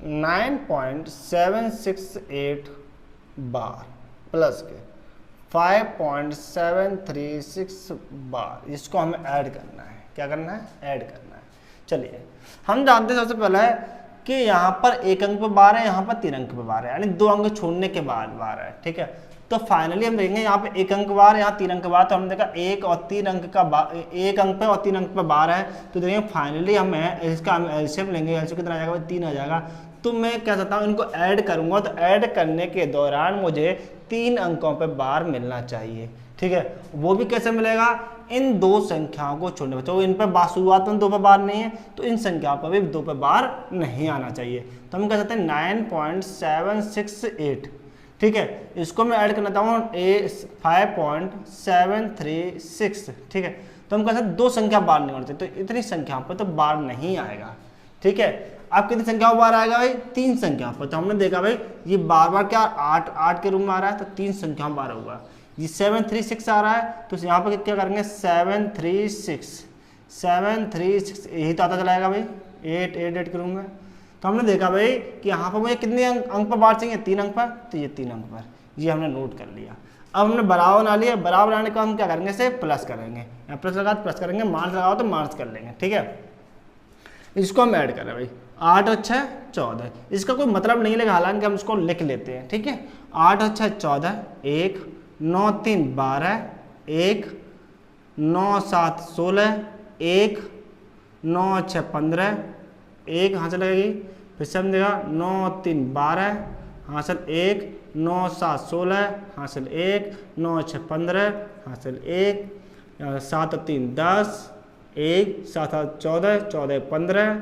9.768 बार प्लस के 5.736 बार, इसको हमें ऐड करना है। क्या करना है? ऐड करना है। चलिए हम जानते हैं सबसे पहले कि यहाँ पर एक अंक पर बार है, यहाँ पर 3 अंक पर बार है, यानी 2 अंक छोड़ने के बाद बार है। ठीक है, तो फाइनली हम देखेंगे यहाँ पे 1 अंक बार, यहाँ 3 अंक बार, तो हमने देखा 1 और 3 अंक का 1 अंक पे और 3 अंक पे बार है। तो देखेंगे फाइनली हमें इसका हम एलसीएम लेंगे, एलसीएम कितना आ जाएगा? 3 आ जाएगा। तो मैं क्या चाहता हूँ, इनको ऐड करूंगा, तो ऐड करने के दौरान मुझे 3 अंकों पे बार मिलना चाहिए। ठीक है, वो भी कैसे मिलेगा? इन 2 संख्याओं को छोड़ने पर, तो इन पर शुरुआत में 2 पे बार नहीं है, तो इन संख्याओं पर भी 2 पे बार नहीं आना चाहिए। तो हम कह सकते हैं 9.768। ठीक है, इसको मैं ऐड करना चाहूँ 5.736। ठीक है, तो हम कह सकते 2 संख्या बार नहीं होनी चाहिए, तो इतनी संख्याओं पर तो बार नहीं आएगा। ठीक है, अब कितनी संख्याओं बार आएगा भाई? 3 संख्या पर। तो हमने देखा भाई ये बार बार क्या 8 के रूप में आ रहा है, तो 3 संख्याओं बार होगा। ये 736 आ रहा है, तो यहाँ पर क्या करेंगे? 736 यही तो आता चलाएगा भाई 8 के रूप में। तो हमने देखा भाई कि यहाँ पर मुझे कितने अंक पर बार चाहिए? 3 अंक पर, तो ये 3 अंक पर, ये हमने नोट कर लिया। अब हमने बराबर बना लिया, बराबर बनाने का हम क्या करेंगे? इसे प्लस करेंगे, प्लस लगा प्लस करेंगे, माइनस लगाओ तो माइनस कर लेंगे। ठीक है, इसको हम ऐड करें भाई 8 और 6 14। इसका कोई मतलब नहीं लगेगा, हालांकि हम इसको लिख लेते हैं। ठीक है, 8 और 6 14, 1 9 3 12, 1 9 7 16, 1 9 6 15, 1 हासिल लगेगी, फिर से हम देखा 9 3 12 हासिल 1, 9 7 16 हासिल 1, 9 6 15 हासिल 1, 7 3 10, 1 7 14 14 15,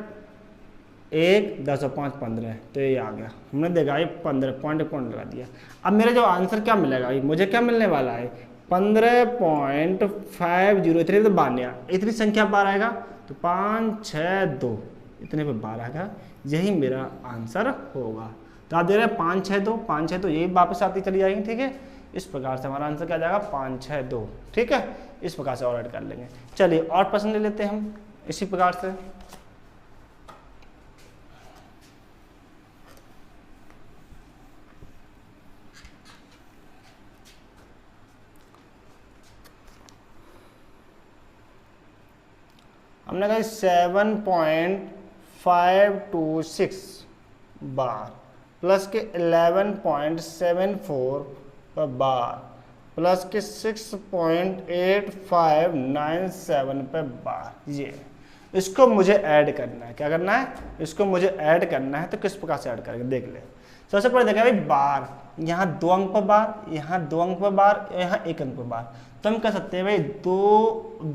1 10 और 5 15, तो ये आ गया। हमने देखा ये 15 पॉइंट लगा दिया। अब मेरा जो आंसर क्या मिलेगा भाई? मुझे क्या मिलने वाला है? 15.50, इतने तो बार नहीं आया, इतनी संख्या बार आएगा, तो 5 6 2 इतने पे बार आएगा, यही मेरा आंसर होगा। तो आप देख रहे हैं 5 6 2, 5 6 2, यही वापस आती चली जाएगी। ठीक है, इस प्रकार से हमारा आंसर क्या जाएगा? 5 6 2। ठीक है, इस प्रकार से और ऐड कर लेंगे। चलिए और प्रश्न ले लेते हैं हम इसी प्रकार से। हमने कहा 7.526 बार प्लस के 11.74 पर बार प्लस के 6.8597 पे बार, ये इसको मुझे ऐड करना है। क्या करना है? इसको मुझे ऐड करना है। तो किस प्रकार से ऐड करेंगे देख ले। सबसे पहले देखा भाई बार, यहाँ 2 अंक पर बार, यहाँ 2 अंक पर बार, यहाँ 1 अंक पर बार। तो हम कह सकते हैं भाई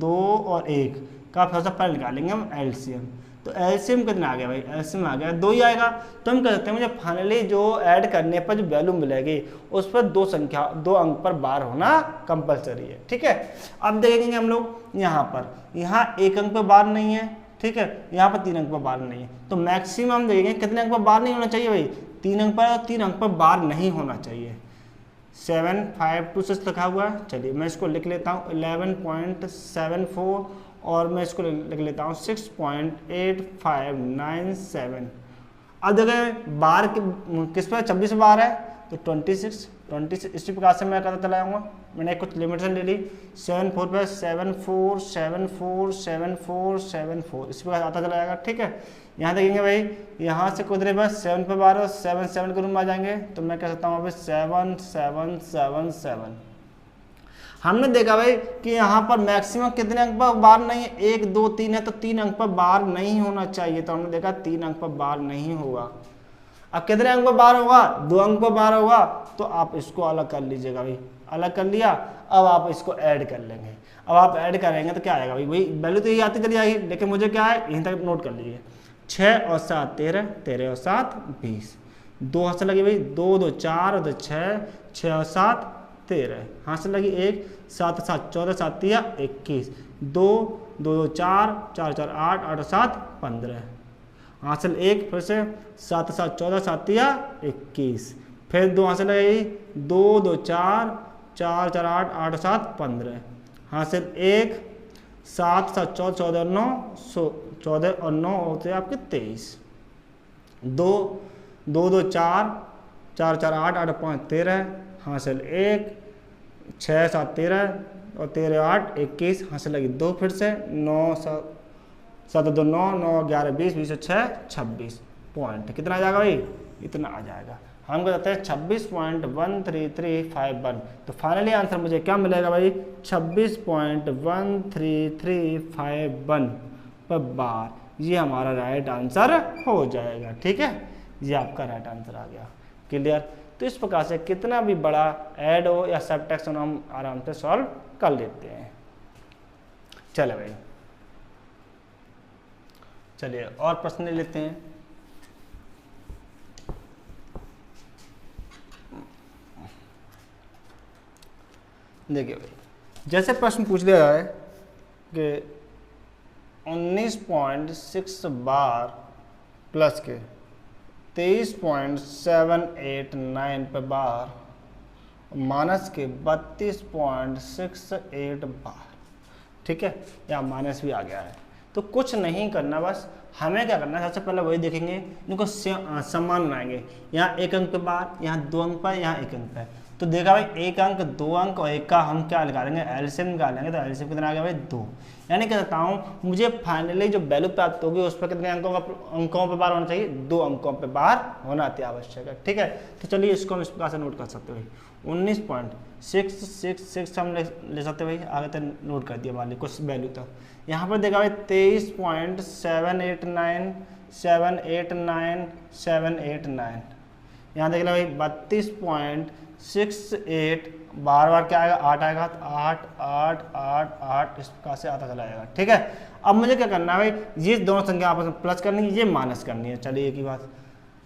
2 और 1 का सबसे पहले निकालेंगे हम एलसीएम। तो एलसीएम कितना आ गया भाई? एलसीएम आ गया 2 ही आएगा। तो हम कह सकते हैं मुझे फाइनली जो ऐड करने पर जो वैल्यू मिलेगी उस पर 2 अंक पर बार होना कंपलसरी है। ठीक है, अब देखेंगे हम लोग यहाँ पर, यहाँ 1 अंक पर बार नहीं है। ठीक है, यहाँ पर 3 अंक पर बार नहीं है, तो मैक्सिमम देखेंगे कितने अंक पर बार नहीं होना चाहिए भाई? 3 अंक पर, और 3 अंक पर बार नहीं होना चाहिए। 7.526 लिखा हुआ है। चलिए मैं इसको लिख लेता हूँ 11.74, और मैं इसको लिख लेता हूँ 6.8597। अब देखें बार किस पर 26 बार है, तो 26 इसी प्रकार से मैं करता चला जाऊँगा। मैंने कुछ लिमिटेशन ले ली, 74 पे 74 74 74 74 इसी प्रकार आता चला जाएगा। ठीक है, यहाँ देखेंगे भाई यहाँ से कुछ देर बाद 7 पे बार और 7 7 के रूम में आ जाएंगे, तो मैं कह सकता हूँ अभी 7 7 7 7। हमने देखा भाई कि यहाँ पर मैक्सिमम कितने अंक पर बार नहीं है? 1 2 3 है, तो 3 अंक पर बार नहीं होना चाहिए। तो हमने देखा 3 अंक पर बार नहीं होगा। अब कितने अंक पर बार होगा? 2 अंक पर बार होगा। तो आप इसको अलग कर लीजिएगा भाई, अलग कर लिया। अब आप इसको ऐड कर लेंगे। अब आप ऐड करेंगे तो क्या आएगा भाई? वैल्यू तो यही आती चली जाएगी, लेकिन मुझे क्या है यहीं तक नोट कर लीजिए। 6 और 7 13, 13 और 7 20, 2 हाथ से लगे भाई, 2 2 4 और 2 6, 6 और 7 13, हासिल लगी 1, 7 7 14, 7 3 21, 2 2 2 4 4 4 8 8 7 15, हासिल 1, फिर से 7 7 14, 7 3 21, फिर 2 हासिल लगी 2 2 4 4 4 8 8 7 15, हासिल 1, 7 7 14 14 9 14 और 9 होते हैं आपके 23, 2 2 2 4 4 4 8 8 5 13, हासिल 1, 6 7 13 और 13 8 21, हासिल लगी 2, फिर से 9 7 2 9 9 11 20 20 6 26 पॉइंट कितना आ जाएगा भाई, इतना आ जाएगा। हम कहते हैं 26.13351। तो फाइनली आंसर मुझे क्या मिलेगा भाई, 26.13351 पर बार, ये हमारा राइट आंसर हो जाएगा। ठीक है, ये आपका राइट आंसर आ गया। क्लियर। तो इस प्रकार से कितना भी बड़ा ऐड हो या सबट्रैक्शन हम आराम से सॉल्व कर लेते हैं। चले भाई, चलिए और प्रश्न ले लेते हैं। देखिए भाई, जैसे प्रश्न पूछ दिया है कि 19.6 बार प्लस के 23.789 पे बार माइनस के 32.68 बार। ठीक है, या माइनस भी आ गया है, तो कुछ नहीं करना, बस हमें क्या करना है, सबसे पहले वही देखेंगे, इनको समान बनाएंगे। यहाँ 1 अंक पे बार, यहाँ 2 अंक पर, यहाँ 1 अंक पे। तो देखा भाई 1 अंक 2 अंक और 1 का हम क्या निकालेंगे, एलसीएम निकालेंगे। तो एलसीएम कितना आ गया भाई 2। यानी कहता हूँ मुझे फाइनली जो वैल्यू प्राप्त होगी उस पर कितने अंकों पे बार होना चाहिए, 2 अंकों पे बार होना अति आवश्यक है। ठीक है, तो चलिए इसको हम इस प्रकार से नोट कर सकते हैं। 19.666 हम ले सकते भाई, आगे तक नोट कर दिया वाली कुछ वैल्यू तक। यहाँ पर देखा भाई 23.789 यहाँ देख लो भाई 32.68 बार बार क्या आएगा, 8 आएगा, तो 8 8 8 8 इस प्रकार से आता चला जाएगा। ठीक है, अब मुझे क्या करना है भाई, ये दोनों संख्या आपस में प्लस करनी है, ये माइनस करनी है। चलिए एक ही बात,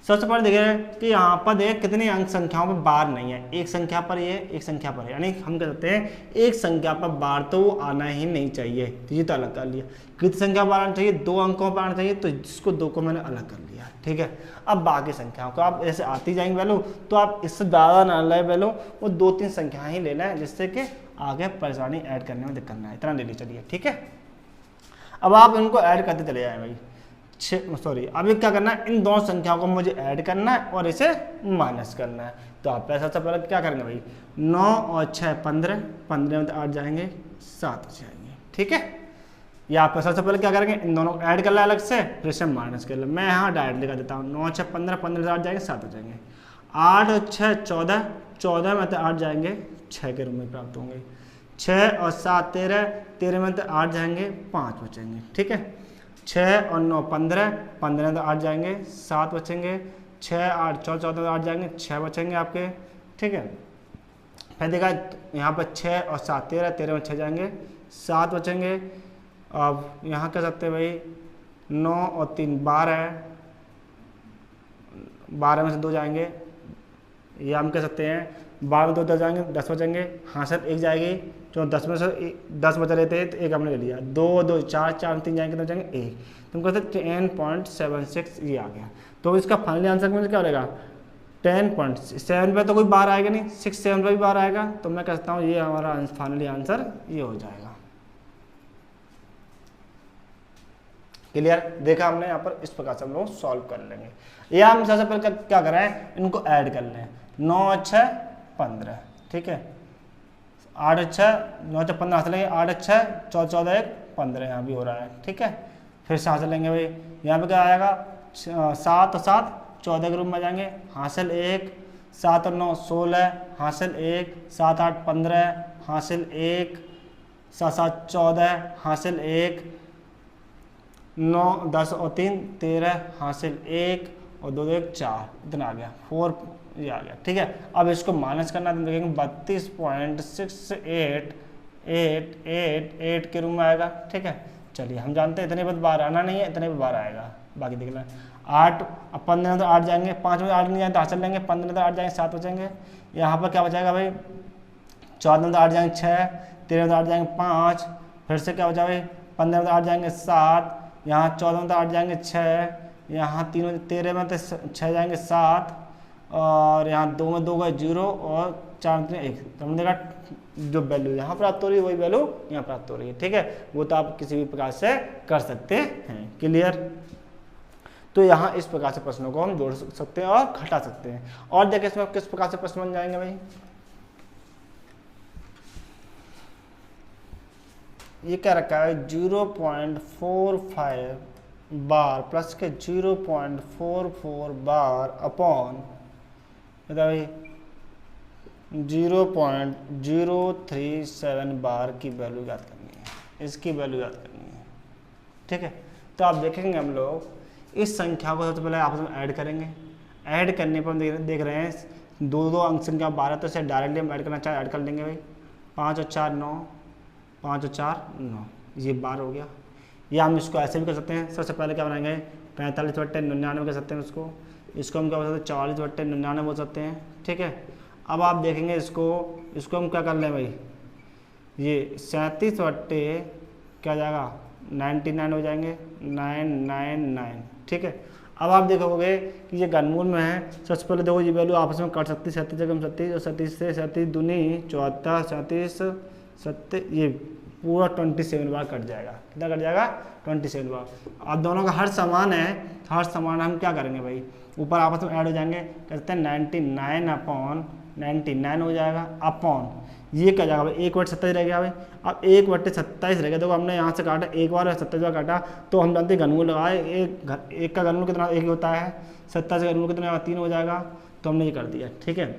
सबसे पहले देख रहे हैं कि यहाँ पर देख कितनी अंक संख्याओं पर बार नहीं है, एक संख्या पर ये, एक संख्या पर है, यानी हम कह सकते हैं एक संख्या पर बार तो आना ही नहीं चाहिए, तो ये तो अलग कर लिया। कितनी संख्या पर आना चाहिए, 2 अंकों पर आना चाहिए, तो जिसको 2 को मैंने अलग कर लिया। ठीक है, अब बाकी संख्याओं को आप ऐसे आती जाएंगे वैल्यू, तो आप इससे ज़्यादा ना ले वैल्यू, वो 2-3 संख्या ही लेना है, जिससे कि आगे परेशानी ऐड करने में दिक्कत ना है, इतना ले ली। चलिए ठीक है, अब आप इनको ऐड करते चले जाए भाई। अभी क्या करना है, इन दोनों संख्याओं को मुझे ऐड करना है और इसे माइनस करना है। तो आप सबसे पहले क्या करेंगे भाई, 9 और 6 15, 15 में तो 8 जाएंगे, 7 जाएंगे। ठीक है, या आप सबसे पहले क्या करेंगे, इन दोनों को ऐड कर लें अलग से, फिर से माइनस कर लें। मैं यहाँ डायरेक्ट लिखा देता हूँ, 9 6 15, 15 से 8 जाएंगे, 7 हो जाएंगे। 8 और 6 14, 14 में तो 8 जाएंगे, 6 के रूप में प्राप्त होंगे। 6 और 7 13, 13 में तो 8 जाएंगे, 5 बचेंगे। ठीक है, 6 और 9 15, 15 में तो 8 जाएंगे, 7 बचेंगे। 6 8 14, 14 में 8 जाएंगे, 6 बचेंगे आपके। ठीक है, फिर देखा यहाँ पर 6 और 7 13, 13 में 6 जाएंगे, 7 बचेंगे। अब यहाँ कह सकते हैं भाई 9 और 3 12 है, 12 में से 2 जाएंगे, या हम कह सकते हैं 12 में 2 10 जाएंगे, 10 बचेंगे। हाँ सर 1 जाएगी, जो 10 में से 10 बच रहे थे तो 1 हमने ले लिया। 2 2 4 4 3 जाएंगे, तो जाएंगे 1, तो हम कहते हैं 10.76 ये आ गया। तो इसका फाइनली आंसर मुझे क्या रहेगा, 10.7 पे तो कोई बार आएगा नहीं, 6 7 पे भी बार आएगा, तो मैं कहता हूँ ये हमारा फाइनली आंसर ये हो जाएगा। क्लियर, देखा हमने यहाँ पर, इस प्रकार से हम लोग सॉल्व कर लेंगे। या हम सबसे पहले क्या कर रहे हैं, इनको ऐड कर लें। 9 और 6 15, ठीक है, 8 और 6 9 6 15 हाथ लेंगे, 8 और 6 14 14 1 15 यहाँ भी हो रहा है। ठीक है, फिर से हाथ लेंगे भाई, यहाँ पे क्या आएगा, 7 और 7 14 के रूप में जाएंगे, हासिल 1, 7 और 9 16, हासिल 1, 7 8 15, हासिल 1, 7 7 14, हासिल 1, 9 10 और 3 13, हासिल 1 और 2 2 1 4, इतना आ गया, 4 ये आ गया। ठीक है, अब इसको माइनस करना तो देखेंगे 32.6888 के रूप में आएगा। ठीक है, चलिए हम जानते हैं इतने पर बार आना नहीं है, इतने पर बार आएगा, बाकी देख लें। 8 अब 15 में तो 8 जाएंगे, 5 में 8 नहीं जाए तो हासिल लेंगे, 15 में तो 8 जाएंगे, 7 बचेंगे। यहाँ पर क्या बचाएगा भाई, 14 में 8 जाएंगे 6, 13 में 8 जाएंगे 5, फिर से क्या हो जाए 15 में 8 जाएंगे 7, यहाँ 14 में 8 जाएंगे 6, यहाँ 13 में 6 जाएंगे 7, और यहाँ 2 में 2 गए 0 और 4 में 1। तो हमने देखा जो वैल्यू यहाँ प्राप्त हो रही है वही वैल्यू यहाँ प्राप्त हो रही है। ठीक है, वो तो आप किसी भी प्रकार से कर सकते हैं। क्लियर। तो यहाँ इस प्रकार से प्रश्नों को हम जोड़ सकते हैं और घटा सकते हैं। और देखिए इसमें किस प्रकार से प्रश्न बन जाएंगे भाई, ये क्या रखा है 0.45 बार प्लस के 0.44 बार अपॉन भाई 0.037 बार की वैल्यू याद करनी है, इसकी वैल्यू याद करनी है। ठीक है, तो आप देखेंगे हम लोग इस संख्या को सबसे पहले आपस में ऐड करेंगे। ऐड करने पर हम देख रहे हैं दो अंक संख्या 12, तो इसे डायरेक्टली हम ऐड करना चाहे ऐड कर लेंगे भाई। 5 और 4 9, 5 और 4 9, ये 12 हो गया। या हम इसको ऐसे भी कर सकते हैं, सबसे पहले क्या बनाएंगे 45/99 कर सकते हैं इसको हम क्या बोल सकते हैं 40/99 बोल सकते हैं। ठीक है, अब आप देखेंगे इसको हम क्या कर लें भाई, ये 37 क्या जाएगा 99 हो जाएंगे 999। ठीक है, अब आप देखोगे कि ये घनमूल में है। सबसे पहले देखो ये वैल्यू आपस में कट सकती है, 37 जगह 37 और 37 से 37 दूनी 74, 37 70, ये पूरा 27 बार कट जाएगा। कितना कट जाएगा 27 बार। अब दोनों का हर समान है, हर समान हम क्या करेंगे भाई ऊपर आपस में ऐड हो जाएंगे, कहते हैं 99/99 हो जाएगा अपॉन ये क्या जाएगा भाई 1/27 रह गया भाई। अब 1/27 रह गया, देखो हमने यहाँ से काटा एक बार 27 बार काटा, तो हम जानते हैं घनमूल लगाए एक का घनमूल कितना एक होता है, 27 का घनमूल कितना 3 हो जाएगा, तो हमने ये कर दिया। ठीक है,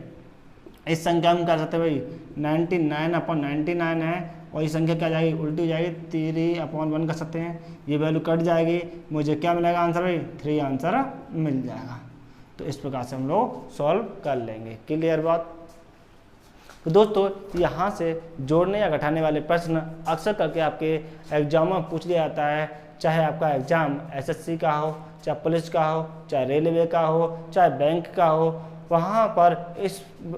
इस संख्या में कर सकते हैं भाई 99/99 है, और ये संख्या क्या जाएगी उल्टी हो जाएगी 3/1 कर सकते हैं। ये वैल्यू कट जाएगी, मुझे क्या मिलेगा आंसर भाई 3 आंसर मिल जाएगा। तो इस प्रकार से हम लोग सॉल्व कर लेंगे। क्लियर बात। तो दोस्तों यहाँ से जोड़ने या घटाने वाले प्रश्न अक्सर करके आपके एग्जाम में पूछ लिया जाता है, चाहे आपका एग्जाम एसएससी का हो, चाहे पुलिस का हो, चाहे रेलवे का हो, चाहे बैंक का हो, वहाँ पर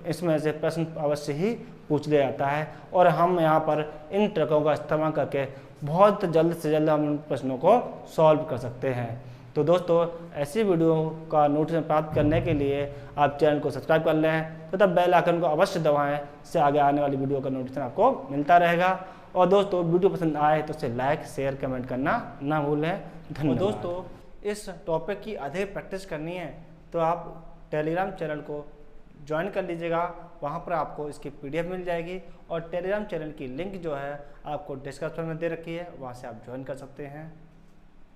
इसमें से प्रश्न अवश्य ही पूछ लिया जाता है। और हम यहाँ पर इन ट्रिकों का इस्तेमाल करके बहुत जल्द से जल्द हम इन प्रश्नों को सॉल्व कर सकते हैं। तो दोस्तों ऐसी वीडियो का नोटिफिकेशन प्राप्त करने के लिए आप चैनल को सब्सक्राइब कर लें तथा बेल आइकन को अवश्य दबाएं, इससे आगे आने वाली वीडियो का नोटिफिकेशन आपको मिलता रहेगा। और दोस्तों वीडियो पसंद आए तो उसे लाइक शेयर कमेंट करना ना भूलें। धन्यवाद। दोस्तों इस टॉपिक की अधिक प्रैक्टिस करनी है तो आप टेलीग्राम चैनल को ज्वाइन कर लीजिएगा, वहाँ पर आपको इसकी PDF मिल जाएगी। और टेलीग्राम चैनल की लिंक जो है आपको डिस्क्रिप्शन में दे रखी है, वहाँ से आप ज्वाइन कर सकते हैं।